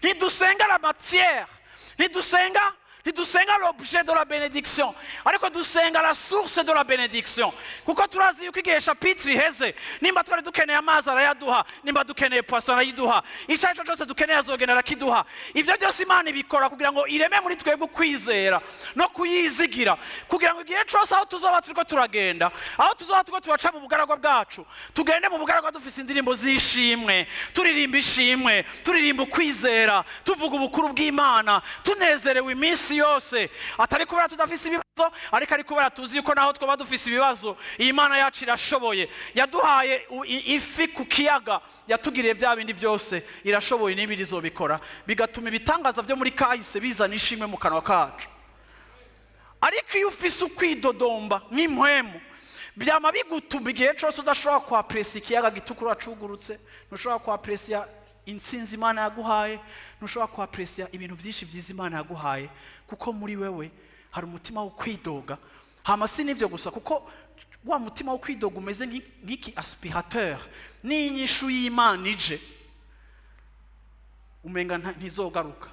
ntidusenga la matière, ntidusenga l'objet de la bénédiction, ariko dusenga la source de la bénédiction. Kuko turazi yuko igihe chapitre iheze, nimba twari dukeneye amazi arayaduha, nimba dukeneye poisson arayiduha, icyo cyose dukeneye azogenera kiduha. Ivyo byose Imana ibikora kugira ngo ireme muri twebwe kwizera no kuyizigira, kugira ngo igihe cyose aho tuzoba turiko turagenda, aho tuzoba turiko turaca mu bugaragwa bwacu, tugende mu bugaragwa dufise indirimbo z'ishimwe, turirimba ishimwe, turirimba ukwizera, tuvuga ubukuru bw'Imana, tunezerewe iminsi yose, atari kubera tudafise ibibazo, ariko ari kubera tuzi yuko naho twoba dufise ibibazo Imana yacu irashoboye. Yaduhaye ifi ku kiyaga, yatugiriye bya bindi byose, irashoboye n'ibindi izobikora, bigatuma ibitangaza byo muri kahise bizana ishimwe mu kanwa kacu. Ariko iyo ufise ukwidodomba nk'impwemu, byama bigutuma igihe cyose udashobora kwapresiya ikiyaga gitukura cugurutse, ntushobora kwapresiya intsinzi Imana yaguhaye, ntushobora kwapresiya ibintu byinshi byiza Imana yaguhaye, kuko muri wewe hari umutima wo kwidoga. Hama si n'ivyo gusa, kuko wa mutima wo kwidoga umeze nk'iki aspirateur, n'inyishu y'Imana ije umenga ntizogaruka.